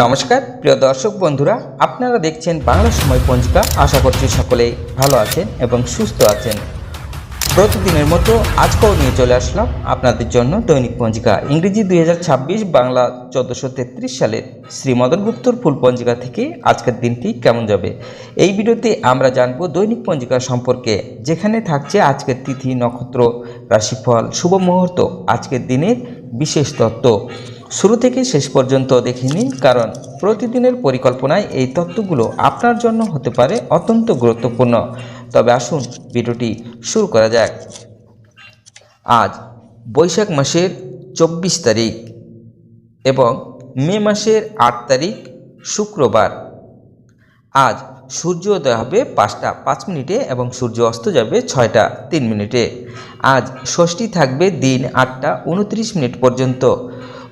নমস্কার প্রিয় দর্শক বন্ধুরা, আপনারা দেখছেন বাংলা সময় পঞ্জিকা। আশা করছি সকলেই ভালো আছেন এবং সুস্থ আছেন। প্রতিদিনের মতো আজকেও নিয়ে চলে আসলাম আপনাদের জন্য দৈনিক পঞ্জিকা ইংরেজি 2026, বাংলা 1433 সালের শ্রী মদন গুপ্তর ফুল পঞ্জিকা থেকে আজকের দিনটি কেমন যাবে। এই ভিডিওতে আমরা জানব দৈনিক পঞ্জিকা সম্পর্কে, যেখানে থাকছে আজকের তিথি, নক্ষত্র, রাশিফল, শুভ মুহূর্ত, আজকের দিনের বিশেষ তত্ত্ব। শুরু থেকে শেষ পর্যন্ত দেখে নিন, কারণ প্রতিদিনের পরিকল্পনায় এই তথ্যগুলো আপনার জন্য হতে পারে অত্যন্ত গুরুত্বপূর্ণ। তবে আসুন ভিডিওটি শুরু করা যাক। আজ বৈশাখ মাসের 24 তারিখ এবং মে মাসের 8 তারিখ শুক্রবার। আজ সূর্যোদয় হবে 5টা 5 মিনিটে এবং সূর্য অস্ত যাবে 6টা 3 মিনিটে। আজ ষষ্ঠী থাকবে দিন 8টা 29 মিনিট পর্যন্ত।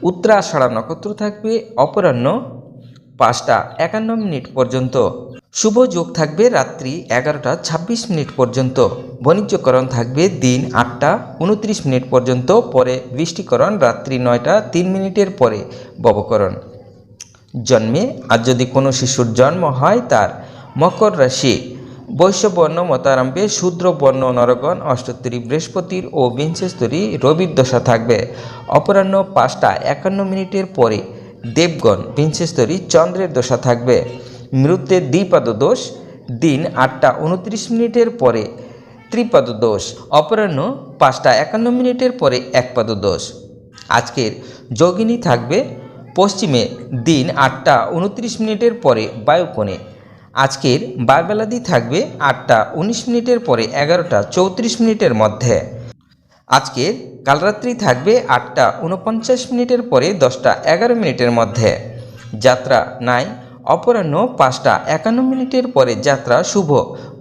উত্তরাষাঢ়া নক্ষত্র থাকবে অপরাহ্ন 5টা 51 মিনিট পর্যন্ত। শুভ যোগ থাকবে রাত্রি 11টা 26 মিনিট পর্যন্ত। বাণিজ্যকরণ থাকবে দিন 8টা 29 মিনিট পর্যন্ত, পরে বৃষ্টিকরণ রাত্রি 9টা 3 মিনিটের পরে ববকরণ। জন্মে আজ যদি কোনো শিশুর জন্ম হয়, তার মকর রাশি, বৈশ্যবর্ণ মতারম্ভে শূদ্রবর্ণ নরগণ, অষ্টোত্তরী বৃহস্পতির ও বিংশস্তরী রবির দশা থাকবে। অপরাহ্ন 5টা 51 মিনিটের পরে দেবগণ, বিংশস্তরী চন্দ্রের দশা থাকবে। মৃত্যুর দ্বিপাদ দোষ, দিন 8টা 29 মিনিটের পরে ত্রিপাদ দোষ। অপরাহ্ন 5টা 51 মিনিটের পরে একপাদ দোষ। আজকের যোগিনী থাকবে পশ্চিমে, দিন 8টা 29 মিনিটের পরে বায়ুকোণে। আজকের বারবেলাদি থাকবে 8টা 19 মিনিটের পরে 11টা 34 মিনিটের মধ্যে। আজকের কালরাত্রি থাকবে 8টা 49 মিনিটের পরে 10টা 11 মিনিটের মধ্যে। যাত্রা নাই। অপরাহ্ন 5টা 51 মিনিটের পরে যাত্রা শুভ,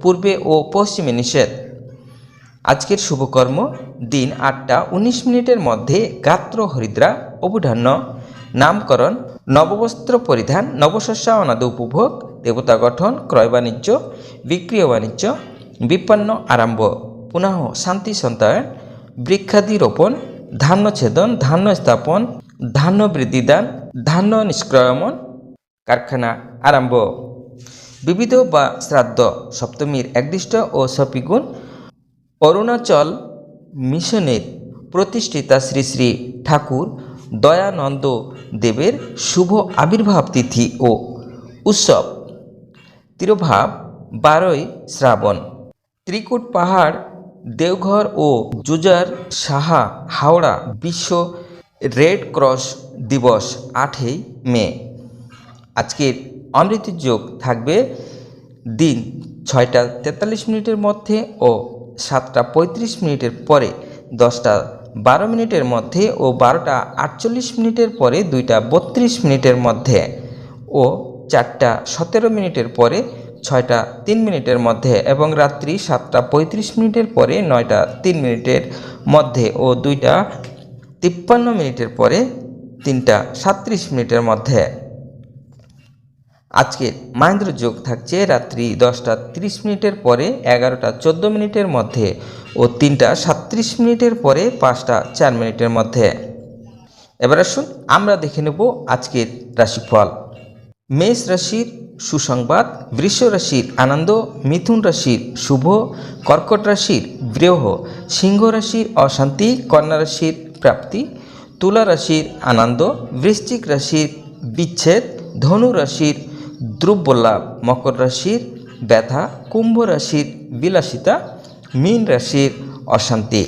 পূর্বে ও পশ্চিমে নিষেধ। আজকের শুভকর্ম, দিন 8টা 19 মিনিটের মধ্যে গাত্র হরিদ্রা অবধান্য। নামকরণ, নববস্ত্র পরিধান, নবশস্য অনাদ উপভোগ, দেবতা গঠন, ক্রয় বাণিজ্য, বিক্রিয় বাণিজ্য, বিপন্ন আরম্ভ, পুনঃ শান্তি সন্তায়ন, বৃক্ষাদি রোপণ, ধান্য ছেদন, ধান্য স্থাপন, ধান্য বৃদ্ধিদান, ধান্য নিষ্ক্রয়মন, কারখানা আরম্ভ। বিবিধ বা শ্রাদ্ধ, সপ্তমীর একদৃষ্ট ও সপিগুণ। অরুণাচল মিশনের প্রতিষ্ঠিতা শ্রী শ্রী ঠাকুর দয়ানন্দ দেবের শুভ আবির্ভাব তিথি ও উৎসব। তিরোভাব 12ই শ্রাবণ। ত্রিকুট পাহাড়, দেওঘর ও জুজার সাহা হাওড়া বিশ্ব রেড ক্রস দিবস 8ই মে। আজকের অমৃত যোগ থাকবে দিন 6টা 43 মিনিটের মধ্যে ও 7টা 35 মিনিটের পরে 10টা 12 মিনিটের মধ্যে ও 12টা 48 মিনিটের পরে 2টা 32 মিনিটের মধ্যে ও 4টা 17 মিনিটের পরে 6টা 3 মিনিটের মধ্যে এবং রাত্রি 7টা 35 মিনিটের পরে 9টা 3 মিনিটের মধ্যে ও 2টা 53 মিনিটের পরে 3টা 37 মিনিটের মধ্যে। আজকের মাহেন্দ্র যোগ থাকছে রাত্রি 10টা 30 মিনিটের পরে 11টা 14 মিনিটের মধ্যে ও 3টা 37 মিনিটের পরে 5টা 4 মিনিটের মধ্যে। এবার আসুন আমরা দেখে নেব আজকের রাশিফল। মেষ রাশির সুসংবাদ, বৃষ রাশির আনন্দ, মিথুন রাশির শুভ, কর্কট রাশির বিরহ, সিংহ রাশির অশান্তি, কন্যা রাশির প্রাপ্তি, তুলা রাশির আনন্দ, বৃশ্চিক রাশির বিচ্ছেদ, ধনু রাশির দ্রব্যলাভ, মকর রাশির ব্যথা, কুম্ভ রাশির বিলাসিতা, মীন রাশির অশান্তি।